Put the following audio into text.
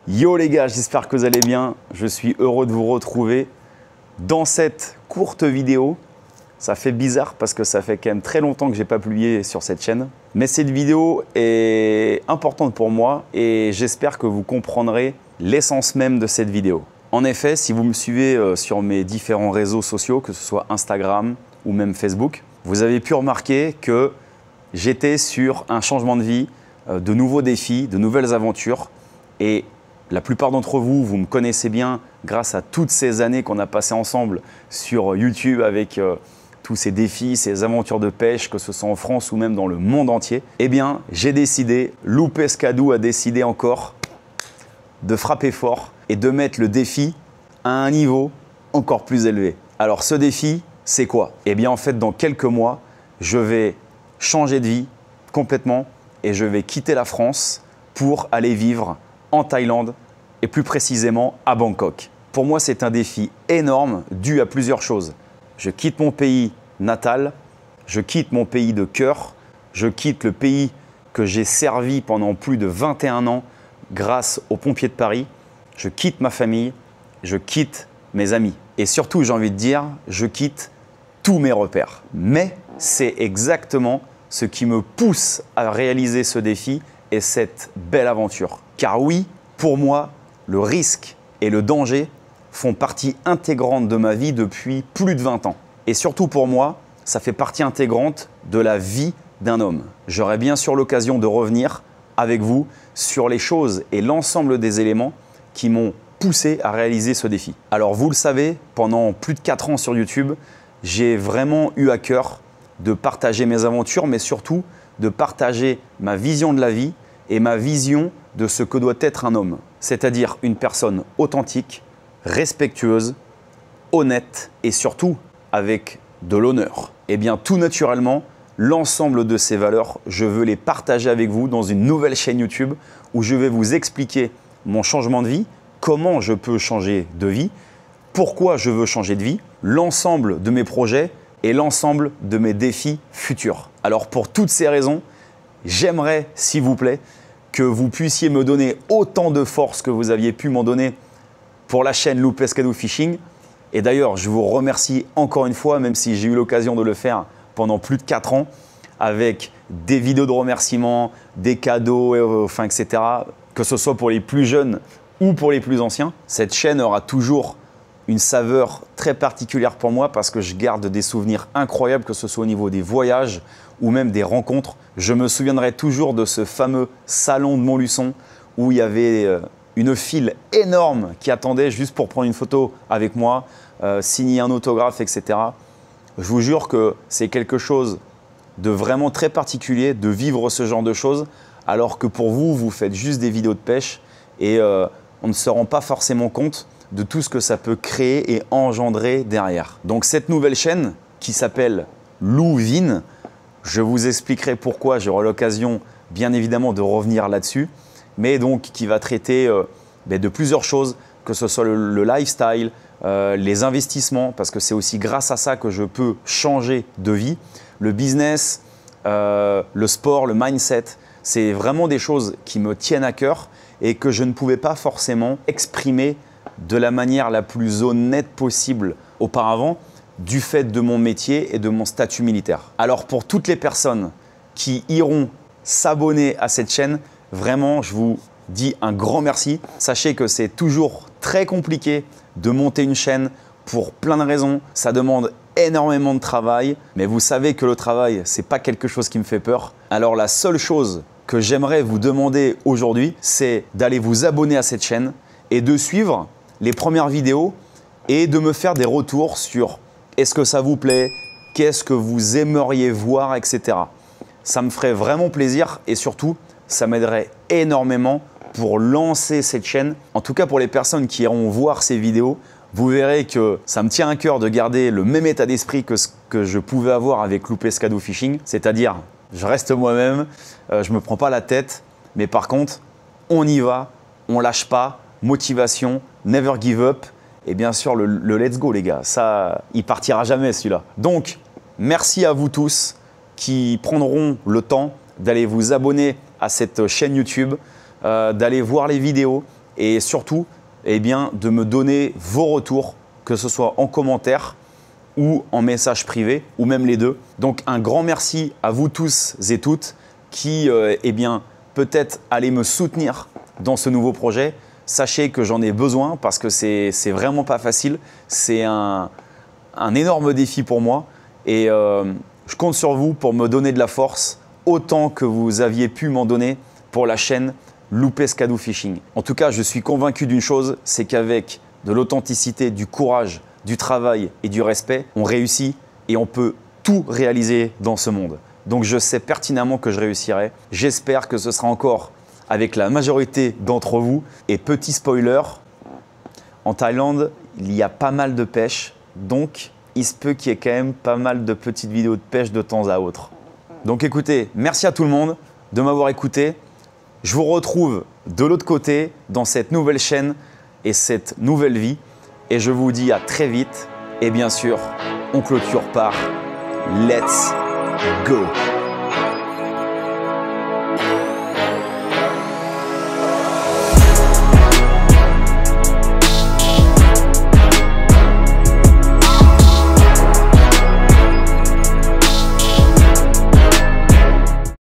Yo les gars, j'espère que vous allez bien. Je suis heureux de vous retrouver dans cette courte vidéo. Ça fait bizarre parce que ça fait quand même très longtemps que je n'ai pas publié sur cette chaîne. Mais cette vidéo est importante pour moi et j'espère que vous comprendrez l'essence même de cette vidéo. En effet, si vous me suivez sur mes différents réseaux sociaux, que ce soit Instagram ou même Facebook, vous avez pu remarquer que j'étais sur un changement de vie, de nouveaux défis, de nouvelles aventures. Et la plupart d'entre vous, vous me connaissez bien grâce à toutes ces années qu'on a passées ensemble sur YouTube avec tous ces défis, ces aventures de pêche, que ce soit en France ou même dans le monde entier. Eh bien, j'ai décidé, Lou Pescadou a décidé encore de frapper fort et de mettre le défi à un niveau encore plus élevé. Alors ce défi, c'est quoi? Eh bien en fait, dans quelques mois, je vais changer de vie complètement et je vais quitter la France pour aller vivre en Thaïlande et plus précisément à Bangkok. Pour moi, c'est un défi énorme dû à plusieurs choses. Je quitte mon pays natal, je quitte mon pays de cœur, je quitte le pays que j'ai servi pendant plus de 21 ans grâce aux pompiers de Paris, je quitte ma famille, je quitte mes amis. Et surtout, j'ai envie de dire, je quitte tous mes repères. Mais c'est exactement ce qui me pousse à réaliser ce défi et cette belle aventure. Car oui, pour moi, le risque et le danger font partie intégrante de ma vie depuis plus de 20 ans. Et surtout pour moi, ça fait partie intégrante de la vie d'un homme. J'aurai bien sûr l'occasion de revenir avec vous sur les choses et l'ensemble des éléments qui m'ont poussé à réaliser ce défi. Alors vous le savez, pendant plus de 4 ans sur YouTube, j'ai vraiment eu à cœur de partager mes aventures, mais surtout de partager ma vision de la vie et ma vision de ce que doit être un homme. C'est-à-dire une personne authentique, respectueuse, honnête et surtout avec de l'honneur. Et bien tout naturellement, l'ensemble de ces valeurs, je veux les partager avec vous dans une nouvelle chaîne YouTube où je vais vous expliquer mon changement de vie, comment je peux changer de vie, pourquoi je veux changer de vie, l'ensemble de mes projets et l'ensemble de mes défis futurs. Alors pour toutes ces raisons, j'aimerais, s'il vous plaît, que vous puissiez me donner autant de force que vous aviez pu m'en donner pour la chaîne Lou Pescadou Fishing. Et d'ailleurs, je vous remercie encore une fois, même si j'ai eu l'occasion de le faire pendant plus de 4 ans, avec des vidéos de remerciements, des cadeaux, etc. Que ce soit pour les plus jeunes ou pour les plus anciens. Cette chaîne aura toujours une saveur très particulière pour moi parce que je garde des souvenirs incroyables, que ce soit au niveau des voyages ou même des rencontres. Je me souviendrai toujours de ce fameux salon de Montluçon où il y avait une file énorme qui attendait juste pour prendre une photo avec moi, signer un autographe, etc. Je vous jure que c'est quelque chose de vraiment très particulier de vivre ce genre de choses alors que pour vous, vous faites juste des vidéos de pêche et on ne se rend pas forcément compte de tout ce que ça peut créer et engendrer derrière. Donc cette nouvelle chaîne qui s'appelle Louvin, je vous expliquerai pourquoi, j'aurai l'occasion bien évidemment de revenir là-dessus, mais donc qui va traiter de plusieurs choses, que ce soit le lifestyle, les investissements, parce que c'est aussi grâce à ça que je peux changer de vie, le business, le sport, le mindset, c'est vraiment des choses qui me tiennent à cœur et que je ne pouvais pas forcément exprimer de la manière la plus honnête possible auparavant du fait de mon métier et de mon statut militaire. Alors pour toutes les personnes qui iront s'abonner à cette chaîne, vraiment je vous dis un grand merci. Sachez que c'est toujours très compliqué de monter une chaîne pour plein de raisons. Ça demande énormément de travail, mais vous savez que le travail, ce n'est pas quelque chose qui me fait peur. Alors la seule chose que j'aimerais vous demander aujourd'hui, c'est d'aller vous abonner à cette chaîne et de suivre les premières vidéos et de me faire des retours sur est-ce que ça vous plaît, qu'est-ce que vous aimeriez voir, etc. Ça me ferait vraiment plaisir et surtout, ça m'aiderait énormément pour lancer cette chaîne. En tout cas, pour les personnes qui iront voir ces vidéos, vous verrez que ça me tient à cœur de garder le même état d'esprit que ce que je pouvais avoir avec Lou Pescadou Fishing, c'est-à-dire je reste moi-même, je ne me prends pas la tête, mais par contre, on y va, on lâche pas, motivation, never give up. Et bien sûr, le let's go, les gars. Ça, il partira jamais, celui-là. Donc, merci à vous tous qui prendront le temps d'aller vous abonner à cette chaîne YouTube, d'aller voir les vidéos et surtout eh bien, de me donner vos retours, que ce soit en commentaire ou en message privé, ou même les deux. Donc un grand merci à vous tous et toutes qui eh bien, peut-être allez me soutenir dans ce nouveau projet. Sachez que j'en ai besoin parce que c'est vraiment pas facile. C'est un énorme défi pour moi et je compte sur vous pour me donner de la force autant que vous aviez pu m'en donner pour la chaîne Loupescadou Fishing. En tout cas, je suis convaincu d'une chose, c'est qu'avec de l'authenticité, du courage, du travail et du respect, on réussit et on peut tout réaliser dans ce monde. Donc je sais pertinemment que je réussirai. J'espère que ce sera encore avec la majorité d'entre vous. Et petit spoiler, en Thaïlande, il y a pas mal de pêche. Donc il se peut qu'il y ait quand même pas mal de petites vidéos de pêche de temps à autre. Donc écoutez, merci à tout le monde de m'avoir écouté. Je vous retrouve de l'autre côté dans cette nouvelle chaîne et cette nouvelle vie. Et je vous dis à très vite. Et bien sûr, on clôture par Let's Go!